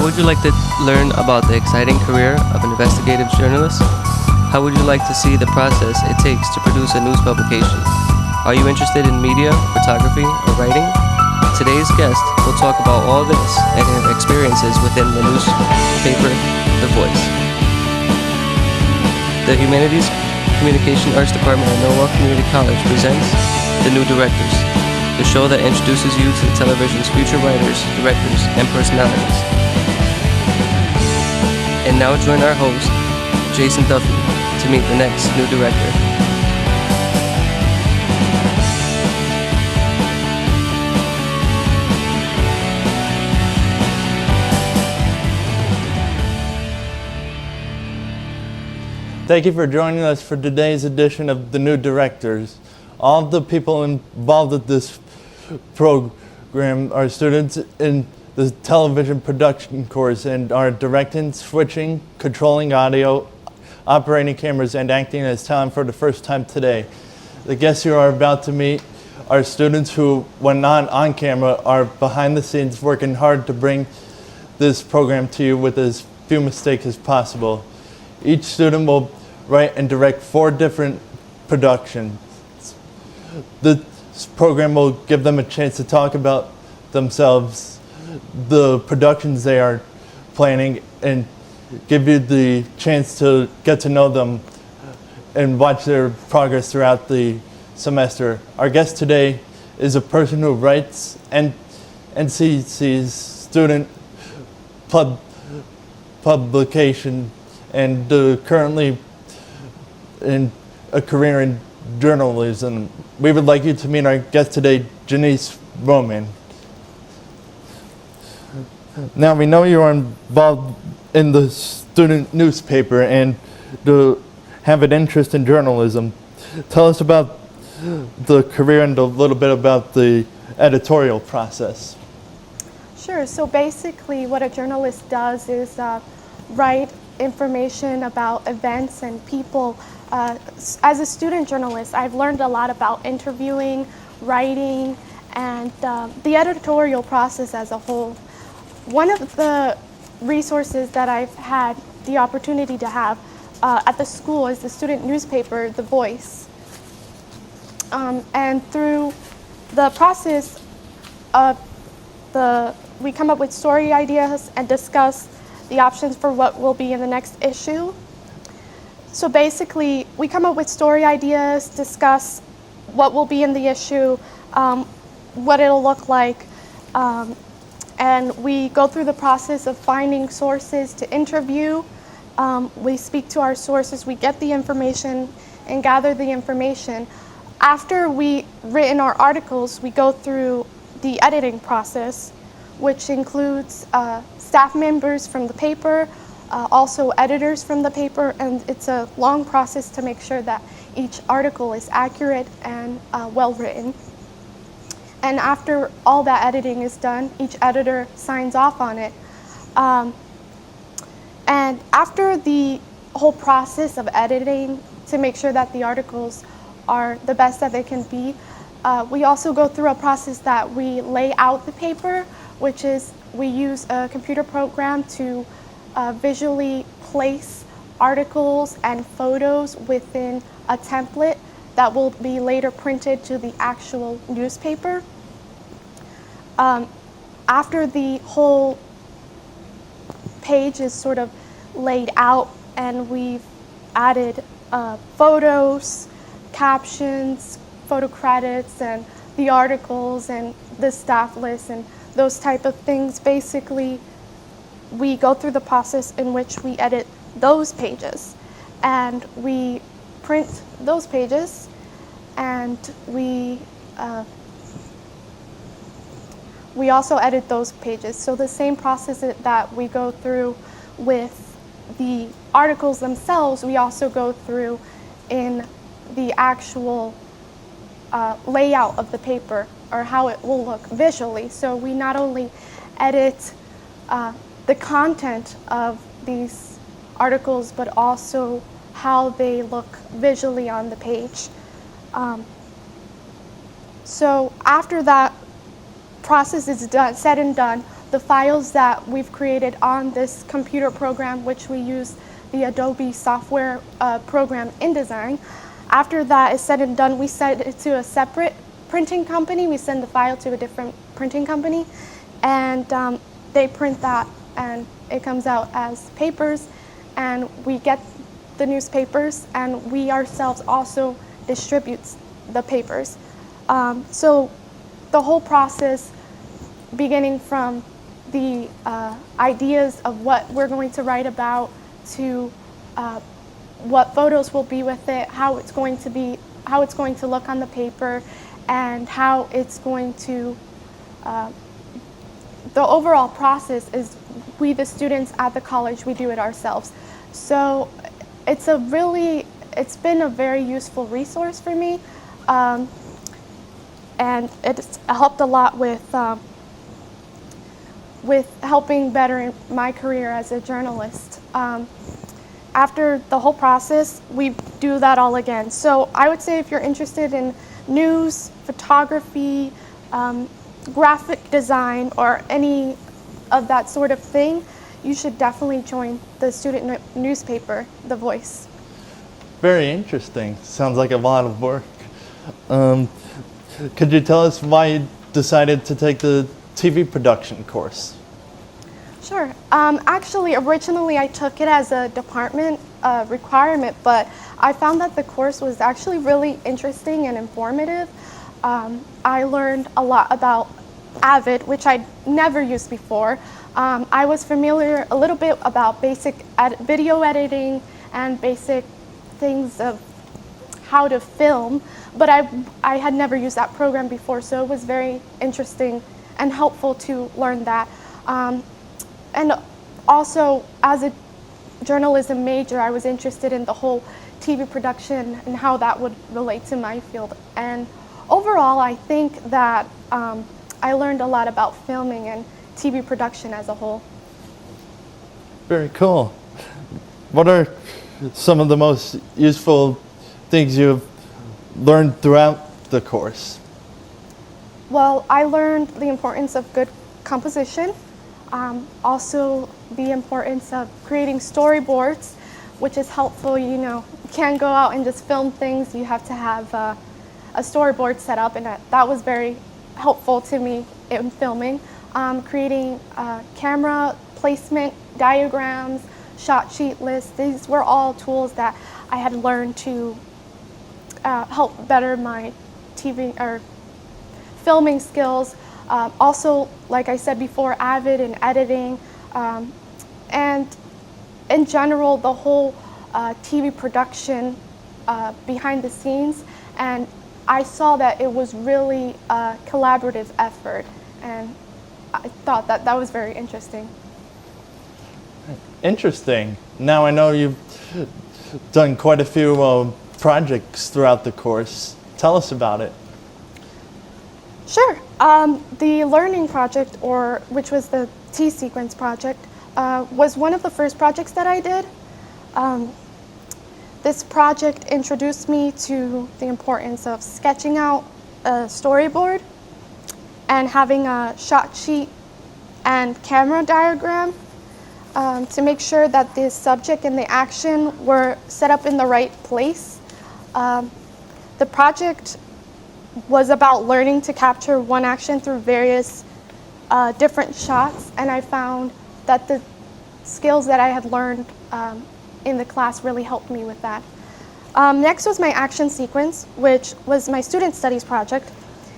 would you like to learn about the exciting career of an investigative journalist? How would you like to see the process it takes to produce a news publication? Are you interested in media, photography, or writing? Today's guest will talk about all this and her experiences within the newspaper, The Voice. The Humanities Communication Arts Department at Norwalk Community College presents The New Directors, the show that introduces you to television's future writers, directors, and personalities. And now join our host, Jason Duffy, to meet the next new director. Thank you for joining us for today's edition of The New Directors. All the people involved with this program are students in the television production course and are directing, switching, controlling audio, operating cameras, and acting as talent for the first time today. The guests you are about to meet are students who, when not on camera, are behind the scenes working hard to bring this program to you with as few mistakes as possible. Each student will write and direct 4 different productions. This program will give them a chance to talk about themselves, the productions they are planning, and give you the chance to get to know them and watch their progress throughout the semester. Our guest today is a person who writes NCC's student publication and currently in a career in journalism. We would like you to meet our guest today, Jeniece Roman. Now, we know you are involved in the student newspaper and have an interest in journalism. Tell us about the career and a little bit about the editorial process. Sure. So basically what a journalist does is write information about events and people. As a student journalist, I've learned a lot about interviewing, writing, and the editorial process as a whole. One of the resources that I've had the opportunity to have at the school is the student newspaper, The Voice. And through the process of we come up with story ideas and discuss the options for what will be in the next issue. So basically, we come up with story ideas, discuss what will be in the issue, what it'll look like, and we go through the process of finding sources to interview. We speak to our sources, we get the information and gather the information. After we written our articles, we go through the editing process, which includes staff members from the paper, also editors from the paper, and it's a long process to make sure that each article is accurate and well written. And after all that editing is done, each editor signs off on it. And after the whole process of editing to make sure that the articles are the best that they can be, we also go through a process that we lay out the paper, which is we use a computer program to visually place articles and photos within a template that will be later printed to the actual newspaper. After the whole page is sort of laid out and we've added photos, captions, photo credits, and the articles and the staff list and those type of things, basically we go through the process in which we edit those pages and we print those pages and we also edit those pages. So the same process that we go through with the articles themselves, we also go through in the actual layout of the paper or how it will look visually. So we not only edit the content of these articles, but also how they look visually on the page. So after that process is done, said and done, the files that we've created on this computer program, which we use the Adobe software program InDesign. After that is said and done, we send it to a separate printing company. We send the file to a different printing company, and they print that, and it comes out as papers, and we get the newspapers, and we ourselves also distribute the papers. So the whole process, beginning from the ideas of what we're going to write about, to what photos will be with it, how it's going to look on the paper, and how it's going to, the overall process is we, the students at the college, we do it ourselves. So it's been a very useful resource for me, and it's helped a lot with helping better my career as a journalist. After the whole process, we do that all again. So I would say if you're interested in news, photography, graphic design, or any of that sort of thing, you should definitely join the student newspaper, The Voice. Very interesting. Sounds like a lot of work. Could you tell us why you decided to take the TV production course? Sure. Actually, originally I took it as a department requirement, but I found that the course was actually really interesting and informative. I learned a lot about Avid, which I'd never used before. I was familiar a little bit about basic video editing and basic things of how to film, but I had never used that program before, so it was very interesting and helpful to learn that. And also, as a journalism major, I was interested in the whole TV production and how that would relate to my field. And overall, I think that I learned a lot about filming and TV production as a whole. Very cool. What are some of the most useful things you've learned throughout the course? Well, I learned the importance of good composition, also the importance of creating storyboards, which is helpful. You can't go out and just film things. You have to have a storyboard set up, and that was very helpful to me in filming. Creating camera placement diagrams, shot sheet lists, these were all tools that I had learned to help better my TV or filming skills. Also, like I said before, Avid and editing, and in general, the whole TV production behind the scenes. And I saw that it was really a collaborative effort, and I thought that was very interesting. Interesting. Now I know you've done quite a few projects throughout the course. Tell us about it. Sure. The learning project, which was the T-sequence project, was one of the first projects that I did. This project introduced me to the importance of sketching out a storyboard and having a shot sheet and camera diagram to make sure that the subject and the action were set up in the right place. The project was about learning to capture one action through various different shots, and I found that the skills that I had learned in the class really helped me with that. Next was my action sequence, which was my student studies project.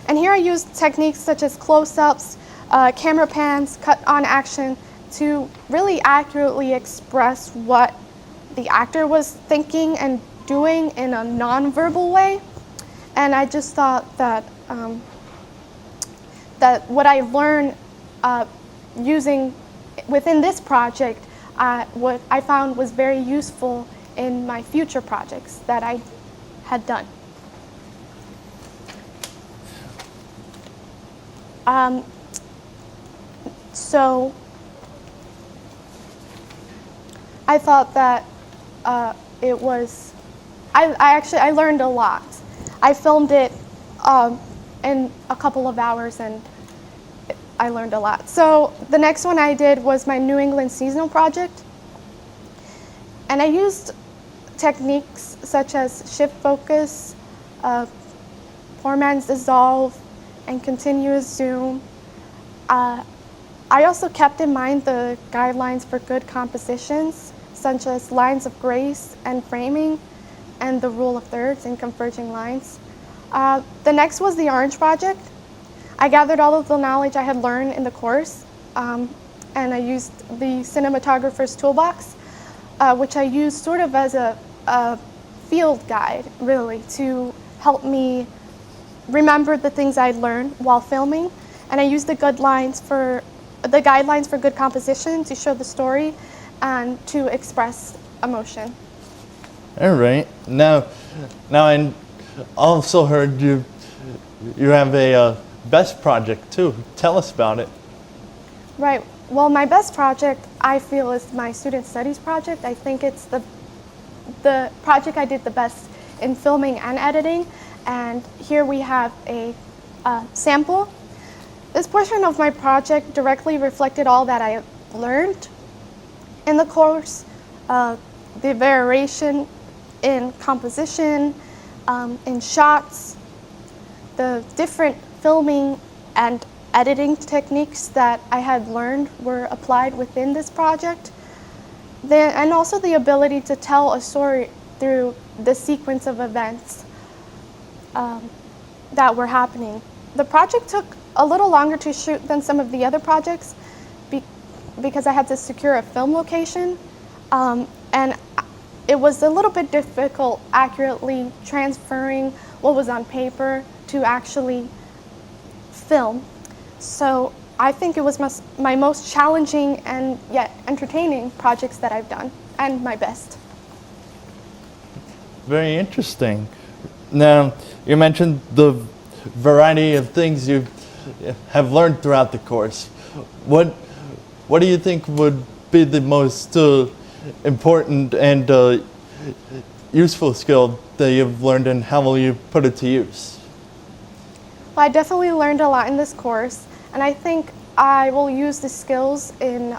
And here I used techniques such as close-ups, camera pans, cut-on action to really accurately express what the actor was thinking and doing in a non-verbal way. And I just thought that that what I learned using within this project, what I found was very useful in my future projects that I had done. So I thought that it was, I learned a lot. I filmed it in a couple of hours, and I learned a lot. So the next one I did was my New England seasonal project. And I used techniques such as shift focus, poor man's dissolve, and continuous zoom. I also kept in mind the guidelines for good compositions, such as lines of grace and framing, and the rule of thirds and converging lines. The next was the orange project. I gathered all of the knowledge I had learned in the course, and I used the cinematographer's toolbox, which I used sort of as a field guide, really, to help me remember the things I'd learned while filming. And I used the guidelines for good composition to show the story and to express emotion. All right. Now I also heard you have a best project too. Tell us about it. Right. Well, my best project, I feel, is my student studies project. I think it's the project I did the best in filming and editing. And here we have a sample. This portion of my project directly reflected all that I learned in the course, the variation in composition, in shots, the different filming and editing techniques that I had learned were applied within this project, and also the ability to tell a story through the sequence of events that were happening. The project took a little longer to shoot than some of the other projects because I had to secure a film location, and it was a little bit difficult accurately transferring what was on paper to actually film. So I think it was my most challenging and yet entertaining projects that I've done, and my best. Very interesting. Now, you mentioned the variety of things you have learned throughout the course. What do you think would be the most important and useful skill that you've learned, and how will you put it to use? Well, I definitely learned a lot in this course, and I think I will use the skills in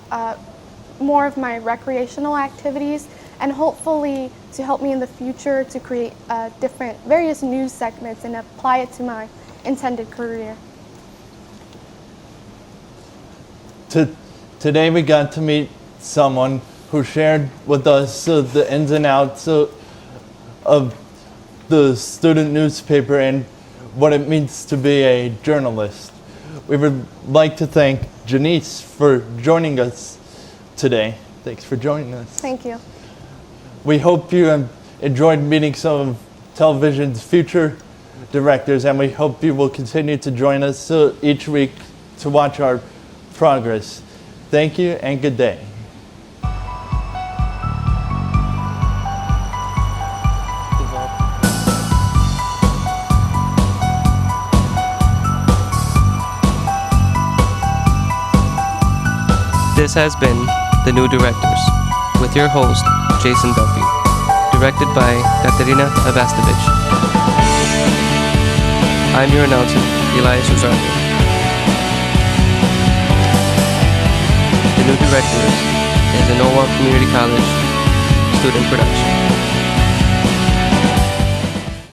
more of my recreational activities, and hopefully to help me in the future to create various news segments and apply it to my intended career. Today we got to meet someone who shared with us the ins and outs of the student newspaper and what it means to be a journalist. We would like to thank Jeniece for joining us today. Thanks for joining us. Thank you. We hope you enjoyed meeting some of television's future directors, and we hope you will continue to join us each week to watch our progress. Thank you and good day. This has been The New Directors, with your host, Jason Duffy, directed by Katerina Avastovich. I'm your announcer, Elias Rosario. The New Directors is a Norwalk Community College student production.